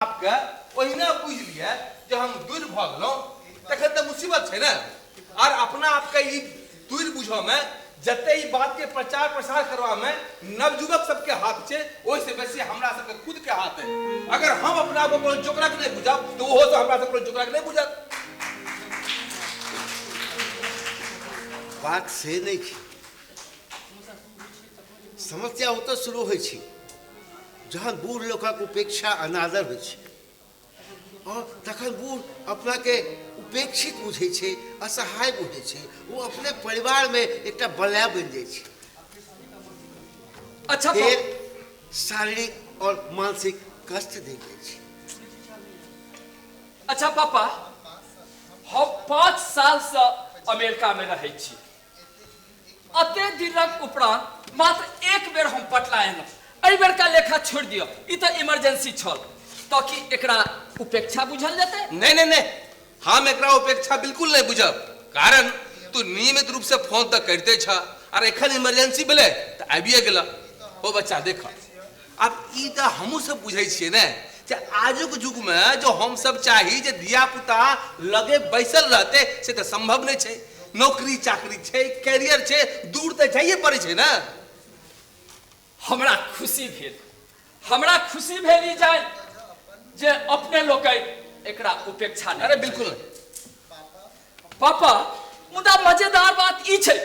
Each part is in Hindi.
आपके ओहिना बुझ लिया जे हम दूर भ गेलौं तखन त मुसीबत छै ना। और अपना आपके ई दूर बुझो में जते ई बात के प्रचार प्रसार करवा में नवयुवक सबके हाथ छै, ओइ से बेसी हमरा सबके खुद के हाथ है। अगर हम अपना आप को जोकरा के नहीं बुझब तो ओहो से हमरा सबके जोकरा के नहीं बुझत। बात से नहीं छी, समस्या होता शुरू हो जहन बूढ़ लोकक उपेक्षा अनादर हो और तखन बूढ़ अपना के उपेक्षित बुझे छे, असहाय बुझे छे, वो अपने परिवार में एक बलया बन जाए छे। अच्छा शारीरिक और मानसिक कष्ट दे छे। अच्छा पापा, हम 5 साल से अमेरिका में रहे छी। अते दिनक उपरांत मात्र एक बेर हम पटना एलहुं। एहि बेर का लेखा छोड़ दियो, ई तो इमरजेंसी छल तो कि एकरा उपेक्षा बुझल जेतै? नहीं नहीं नहीं, हम एकरा उपेक्षा बिल्कुल नहीं बुझब। कारण तू नियमित रूप से फोन तक करते छ और एखन इमरजेंसी भेले त आबिए गेला। ओ बच्चा देख, अब ई त हमहु सब बुझै छियै ने जे आजुक युग में जो हम सब चाही जे धिया पुता लगे बैसल रहते से त संभव नहीं छै। नौकरी चाकरी छै, कैरियर छै, दूर त जाइए पड़े छै ना। हमरा खुशी भेल ई जान जे अपने लोग एकरा उपेक्षा नहीं। अरे बिल्कुल पापा, मुदा मजेदार बात ई छै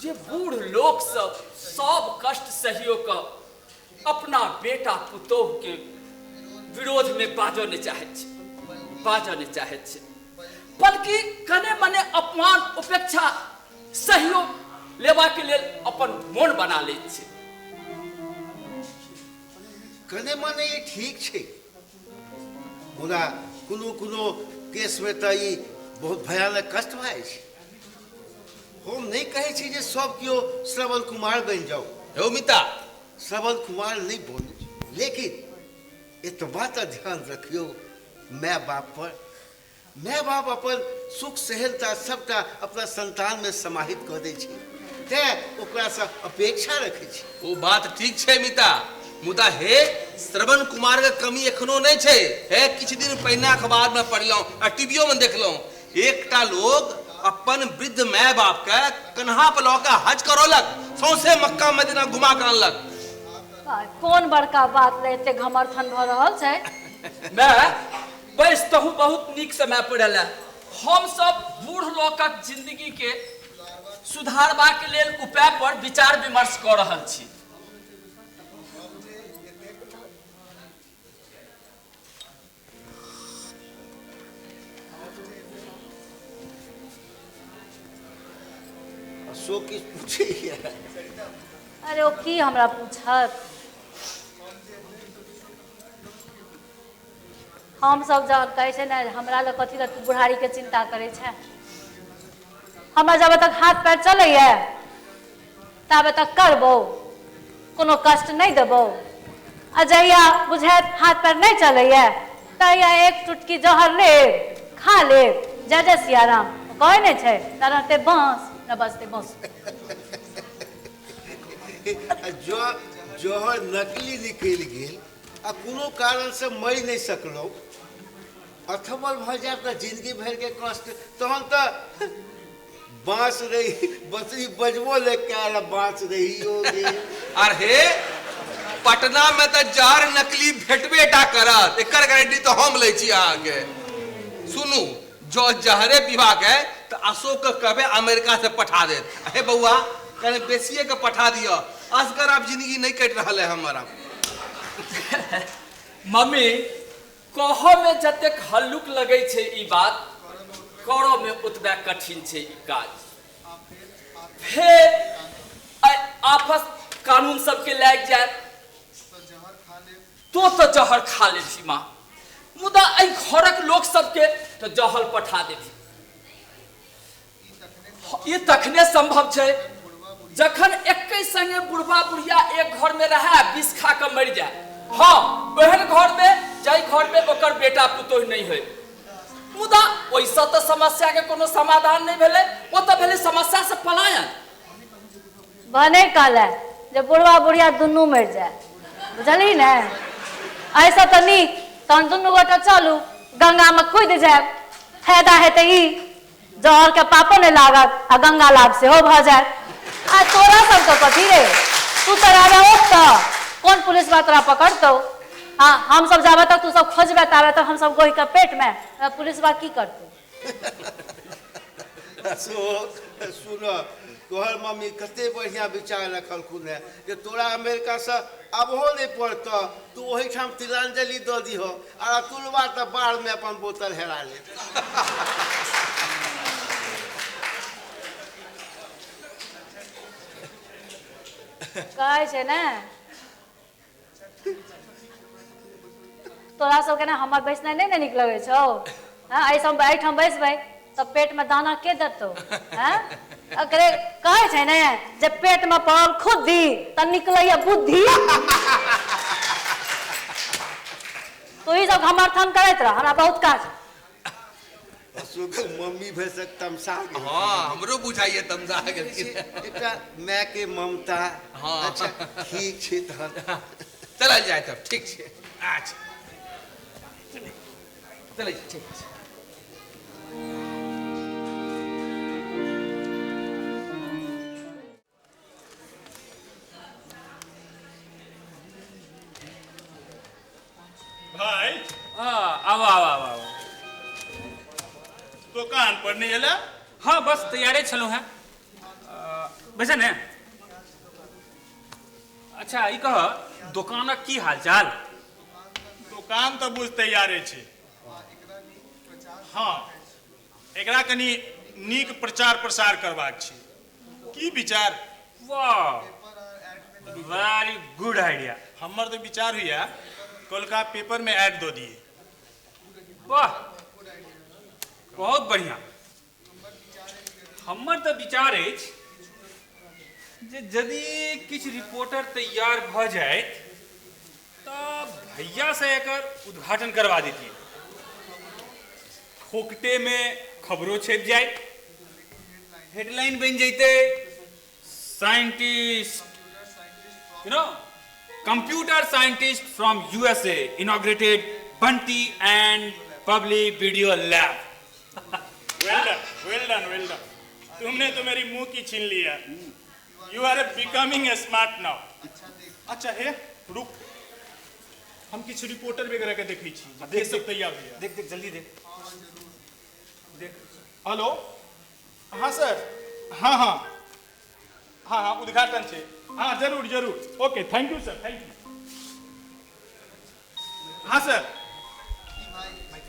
जे बूढ़ लोग सब कष्ट सहियो क अपना बेटा पुतोह के विरोध में बाजो नहीं चाहे छे, बल्कि कने मने अपमान उपेक्षा सहयोग लेवा के लेल अपन मन बना ले छे। कने मने ये ठीक छे, मुदा कोनो केस में तो ये बहुत भयानक कष्ट भाई छे। हम नहीं कहे छी जे सब कियो श्रवण कुमार बन जाओ। हे मिता, श्रवण कुमार नहीं बोलू, लेकिन एतबा तो ध्यान रखियो माय बाप अपन सुख सहनता सबटा अपना संतान में समाहित कर दे छी, ते ओकरा से अपेक्षा रखे छी। वो बात ठीक छे मिता, मुदा हे श्रवण कुमार के कमी एखनो नहीं छे। हे किछ दिन पहिने अखबार में पढ़लौं आ टीवीओ में देखलौं, एकटा लोग अपन वृद्ध माय बाप के कन्हा पर लऽ के हज करौलक, सौंसे मक्का मदीना घुमा के अनलक। कौन बड़का बात रहते घमरथन भ रहल छै। मैं बस तहु बहुत नीक से मैं पढ़ल है। हम सब बूढ़ लोकक जिंदगी के सुधारबा के लेल उपाय पर विचार विमर्श कर रहल छी। सो किछ पूछे। अरे ओ की हमरा पूछत, हम सब जब कहे छे ना हमरा ल कथी ल बुढ़ारी के चिंता करे छे। हमरा जब तक हाथ पैर चलैया तब तक करबो, कोनो कष्ट नहीं देबो। आ जहिया बुझात हाथ पैर नहीं चलैया तहिया एक चुटकी जहर ले खा ले, जय सिया राम कहे नहीं छे, तरहते बांस न बसते बांस। जोहर नकली निकल गेल आ कोनो कारण से मर नहीं सकलो, अथमल भ जाए तो जिंदगी भर के कष्ट, तहन तो बांस रही बसरी बजबो लेके बांस रही हो गे। और हे पटना में तो जार नकली भेटबेटा करत, एकर गारंटी तो हम ले छी आगे। सुनू, जो जहरे विभाग है तो अशोक के कहबे अमेरिका से पठा दे। हे बउआ कने बेसिए के पठा दियो, असगर आप जिंदगी नहीं कट रहा है हमारा। मम्मी कहो में जतेक हल्लुक लगे छे ई बात, करो में उतबे कठिन छे ई काज। फिर आपस कानून सबके लाग जाए तो जहर खा ले छी माँ, मुदा एहि घरक लोक सबके तो जहल पठा दे। ये तखने संभव छे जखन एक संगे बुढ़वा बुढ़िया एक घर में रहे, विष खा के मर जाए। हाँ, ओहन घर में जाई घर में ओकर बेटा पुतोह नहीं होय, मुदा वैसा तो समस्या के कोनो समाधान नहीं भेले, वो तो भेले समस्या से पलायन। बने काले जब बुढ़वा बुढ़िया दुनू मर जाए, बुझली ने। ऐसा तो नहीं तहन दुनू गोटा चलू गंगा में कूद जायब, फायदा हेतै ई जहर के पापो नहीं लागत आ गंगा लाभ सेहो भ जायत। आ तोरा सबके कथी रे, तू तो राजा ओत कौन पुलिस बा तोरा पकड़तौ? हाँ हम सब जाबे तक तू सब खोजबे ताबे तक हम सब गोही के पेट में, पुलिस बा की करतौ? सुनो तोहर मम्मी कते बढ़िया विचार रखलखुन है जे तोरा अमेरिका से आबहो नहीं पड़त, तू वही ठाम तिलांजलि दऽ दीह आ तुलबा तो बाढ़ में अपन बोतल हेरा ले। कहै छै ने तोरा सबके ना हमर बैसनाइ नहीं ने नीक लगै छौ। हाँ एहिठाम बैसबै तो पेट में दाना के देतौ? हाँ अकरे कहै छै ने जे पेट में पड़ल खुद्दी त निकलैया बुद्धि। तो ई सब समर्थन करैत रह, हमरा बहुत काज। मम्मी भैसक तमसा गेल। हाँ हमरो बुझाइए तमसा गेल। एकटा माय के ममता। हाँ अच्छा ठीक छै तहन चलल जाए तब ठीक छै। अच्छा चलै ठीक छै। भाई आओ आओ आओ आओ। दुकान पर नहीं एला? हाँ बस तैयारे छलू हैं। वैसे ने अच्छा ई कह दुकानक की हाल चाल? दुकान तो बुझ तैयारे छे। हाँ एकरा कनी नीक प्रचार प्रसार करबाक छै। की विचार? वाह वेरी गुड आइडिया। हमर तो विचार हुआ कोलका पेपर में ऐड दो दिए। वाह बहुत बढ़िया। हमर तो विचार अछि जे यदि किछ रिपोर्टर तैयार भ जाए तो भैया से एकर उद्घाटन करवा देतिए। फोकटे में खबरों छप जाए, हेडलाइन बन जैते scientist computer scientist from USA inaugurated Bunty and public video lab. Well done well done well done. तुमने तो मेरी मुंह की छीन लिया। You are becoming smart now. अच्छा है रुक, हम किछ रिपोर्टर वगैरह के देखै छी। देख सब तैयार भैया। देख देख जल्दी देख देख। हेलो हाँ सर। हाँ हाँ हाँ हाँ उद्घाटन छे। हाँ जरूर जरूर। Okay thank you sir thank you. हाँ सर।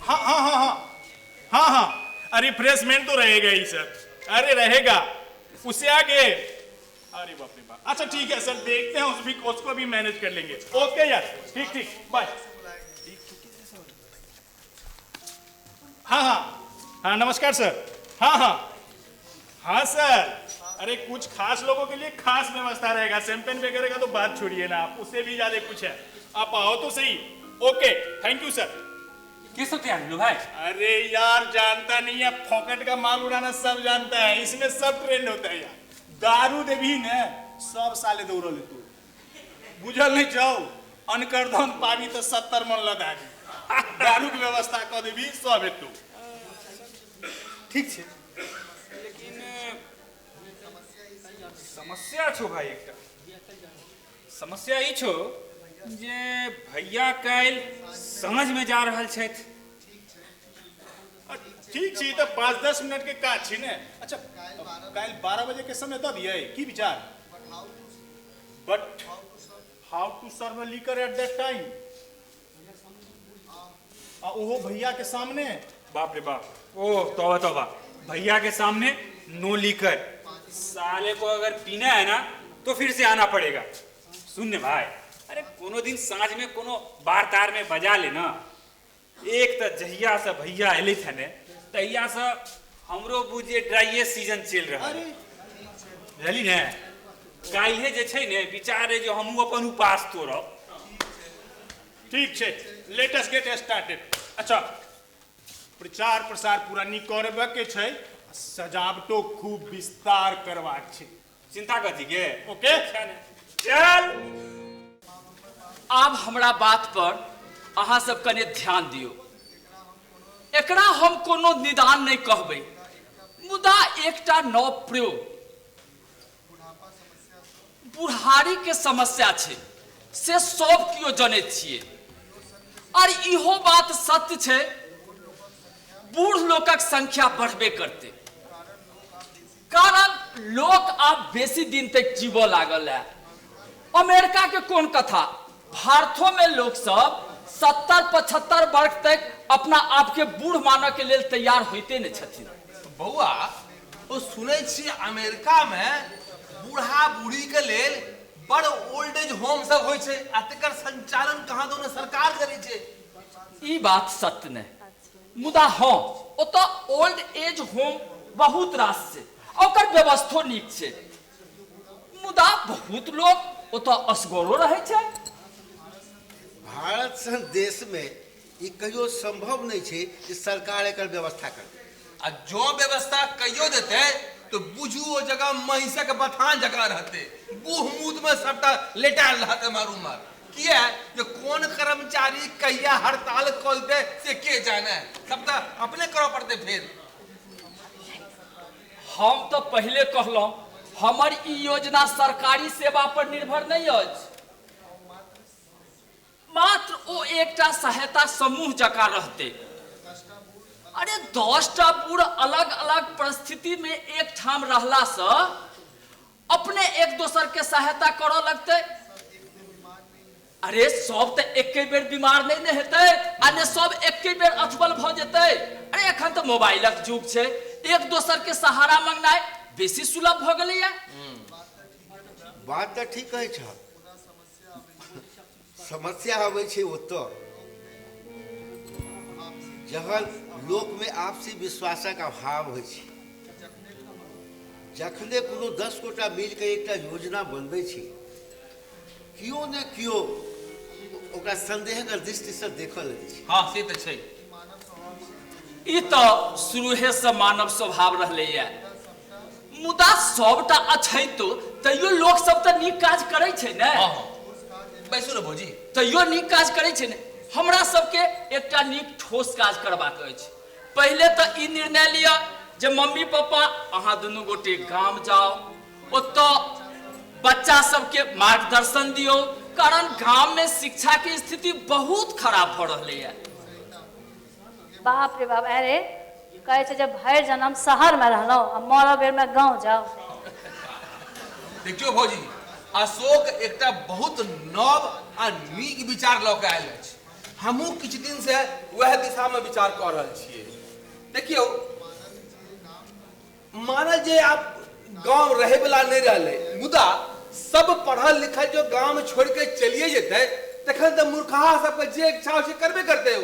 हाँ हाँ हाँ हाँ हाँ हाँ अरे रिफ्रेशमेंट तो रहेगा ही सर। अरे रहेगा उससे आगे। अरे बाप रे बाप। अच्छा ठीक है सर देखते हैं उसको भी मैनेज कर लेंगे। ओके यार ठीक ठीक बाय। हाँ हाँ हाँ नमस्कार सर। हाँ हाँ हाँ सर। अरे कुछ खास लोगों के लिए खास व्यवस्था रहेगा। शैंपेन वगैरह का तो बात छोड़िए ना आप, उससे भी ज्यादा कुछ है। आप आओ तो सही। Okay thank you sir. किस सब तैयार लो भाई? अरे यार जानता नहीं है, फॉकेट का माल उड़ाना सब जानता है। इसमें सब ट्रेंड होता है यार। दारू देवी ने सब साले दौड़ ले तू बुझल नहीं जाओ। अनकरधन पावी तो 70 मन लगा दी। दारू की व्यवस्था कर देवी सब हेतु। ठीक छे लेकिन समस्या छो भाई। एकटा समस्या ई छो जे भैया काल समझ में जा रहल छथि। ठीक छी तो 5-10 मिनट के काज छी ने। अच्छा कल 12 बजे के समय दे दिए की विचार? But how to serve liquor at that time? ओहो भैया के सामने? बाप रे बाप। ओह तौबा तौबा। भैया के सामने नो लीकर। साले को अगर पीना है ना तो फिर से आना पड़ेगा। सुनने भाई अरे कोनो दिन सांझ में कोनो बार तार में बजा लेना। एक तो जहिया से भैया एले थे ने तहिया से हमरो बुझे ड्राई सीजन चल रहा है। बुझली ने काल्हे जे छै ने विचार है जो हमहू अपन उपास तोड़ब। ठीक छे लेट अस गेट स्टार्टेड। अच्छा प्रचार प्रसार पूरा नी करबे के छै, सजावटो खूब विस्तार करबाक छै। चिंता कथी के? ओके चल। आब हमरा बात पर अहाँ सब कने ध्यान दियो। एकरा हम कोनो निदान नहीं कहबै, मुदा एकटा नव प्रयोग बुढ़ारी के समस्या छै से सब कियो जनैत छियै। और इहो बात सत्य छै, बूढ़ लोकक संख्या बढ़बे करते, कारण लोक आब बेसी दिन तक जीवो लागल है। अमेरिका के कोन कथा, भारतों में लोग सब 70-75 वर्ष तक अपना आप के बूढ़ मानऽ के लेल तैयार होते न छथिन। बउआ वो सुनै छी अमेरिका में बूढ़ा बूढ़ी के लेल बड़ ओल्ड एज होम सब होइ छै, आ तकर संचालन कहाँ दोने सरकार करै छै। ई बात सत्य नहीं, मुदा हाँ ओतऽ ओल्ड एज होम बहुत रास छै, ओकर व्यवस्थो नीक छै, मुदा बहुत लोग ओतऽ असगरो रहै छै। भारत सन देश में ई कहियो संभव नहीं छै कि सरकार एकर व्यवस्था करे। आ जो व्यवस्था कहियो देते तो बुझू वो जगह महिषक बथान जगह रहते, बूह मूत में सबटा लेटाल रहते मारू मार। किया जो कौन कर्मचारी कहिया हड़ताल खोलते से के जाने, सबटा अपने करो पड़ते। फिर हम तो पहले कहलौं हमर ई योजना सरकारी सेवा पर निर्भर नहीं अछि, मात्र ओ एकटा सहायता समूह जकाँ रहते। अरे 10टा बूढ़ अलग अलग परिस्थिति में एक ठाम रहला से अपने एक दोसर के सहायता करऽ लगते। अरे सब तो एके बेर बीमार नहीं ने हेतै, आ ने सब एके बेर अछबल भ जेतै। अरे एखन तो मोबाइलक युग छै, एक दोसर के सहारा मांगनाइ बेसी सुलभ भ गेलैया। बात तो ठीक कहै छ, समस्या आबै छै ओतऽ जहन लोक में आपसी विश्वासक अभाव होइ छै। जखने कोनो 10 गोटा मिल के एकटा योजना बनबै छै, कियो ने कियो ओकरा संदेह के दृष्टि से देखऽ लगै छै। हाँ से तो छै, ई तो शुरूहे से मानव स्वभाव रहलैया, मुदा सबटा अछैतो तैयो लोक सब तो नीक काज करै छै ने। हाँ हाँ बैसू ने भौजी। तैयो नीक काज करै छै ने। हमरा सबके एकटा नीक ठोस काज करबाक अछि। पहले तो ई निर्णय लिया जे मम्मी पापा अहाँ दुनू गोटे गाम जाओ, ओतऽ बच्चा सबके मार्गदर्शन दियो, कारण गाम में शिक्षा की स्थिति बहुत खराब भ रहलै है। बाप रे बाप, अरे कहै छै जब भरि जन्म शहर में रहलौं आ मरऽ बेर में गाँव जाओ। देखियो भौजी, अशोक एकटा बहुत नव आ नीक विचार लऽ के आयल अछि। हमहूँ किछु दिन से वह दिशा में विचार कऽ रहल छियै। देखियो मानल जे आप गांव रहे वाला नहीं रहले, मुदा सब पढ़ल लिखल जो गांव छोड़ के चलिए जेते, तखन तो मूर्खा सबके जे इच्छा हो से करबे करते हो।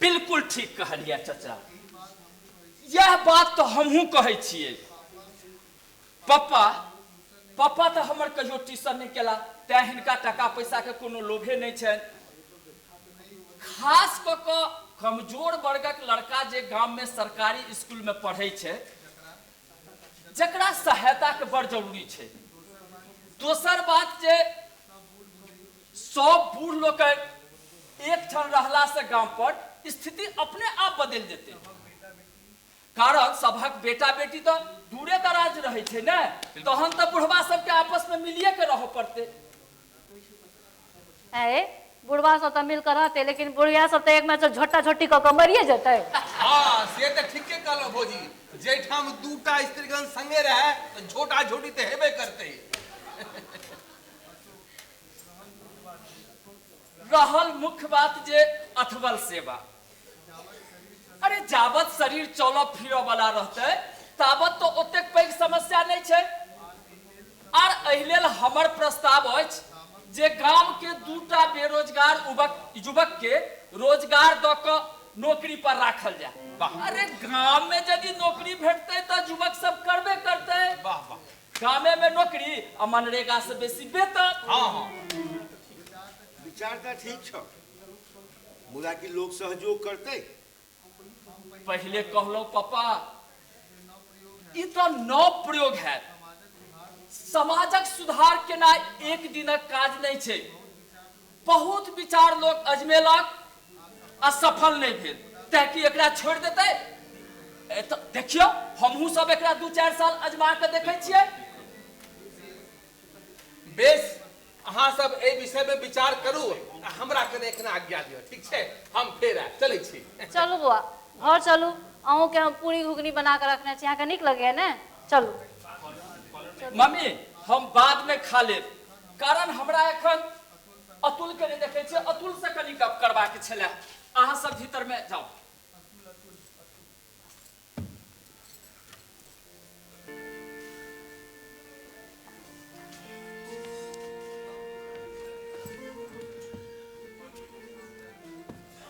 बिल्कुल ठीक कहलिया चाचा, यह बात तो हमहूँ कहै छियै। पापा तो हमर कहियो ट्यूशन नहीं केला, तैं हिनका टका पैसा के कोनो लोभे नहीं छनि। खास कऽ कऽ कमजोर वर्गक लड़का जे गांव में सरकारी स्कूल में पढ़ै छै, जकरा सहायता के बड़ जरूरी छै। दोसर बात जे सब बूढ़ लोग एक ठाम रहला से गांव पर स्थिति अपने आप बदल जेतै, कारण सबहक बेटा बेटी तो दूरे दराज रहे छै ने, तहन तो बुढ़वा सबके आपस में मिलिए के रह पड़ते। अरे बुढ़वा सब तो मिलकर रहते, लेकिन बुढ़िया सब तो एक में तो झोटा झोटी कऽ के मरिए जेतै। हाँ से तो ठीके कहलो भौजी, जे ठाम दूटा स्त्रीगण संगे रहे तो झोटा झोटी तो हेबे करते। रहल मुख्य बात जे अथवल सेवा, अरे जाबत शरीर चलऽ फिरऽ वाला रहते ताबत तो ओतेक पैघ समस्या नहीं छै। आर एहि लेल हमर प्रस्ताव अछि जे गांव के 2टा बेरोजगार युवक के रोजगार दऽ कऽ नौकरी पर राखल जाए। अरे गांव में यदि नौकरी भेटतै तो युवक सब करबे करतै। वाह वाह, गामे में नौकरी आ मनरेगा से बेसी बेहतर। हाँ हाँ विचार तो ठीक छ, मुदा कि लोग सहयोग करते। पहले कहलो पापा, ई तो नव प्रयोग है। समाजक सुधार केना एक दिनक काज नहीं छै। बहुत विचार लोग अजमेलक आ सफल नहीं भेल तै कि एकरा छोड़ देते तो देखियो हमहू सब एकरा 2-4 साल अजमा के देखे छियै। बेस अहाँ सब ए विषय में विचार करू, हमरा कने एखना आज्ञा दियो, ठीक छै? हम फेर आब चलै छी। चलू बौआ घर चलू, अहूँ के हम पूरी घुगनी बना के रखने छी, अहाँके नीक लगे है ने? चलू। मम्मी हम बाद में खा लेब, कारण हमरा एखन अतुल के नहीं देखे छियै, अतुल से कनी गप करबा के छले। अहाँ सब भीतर में जाओ।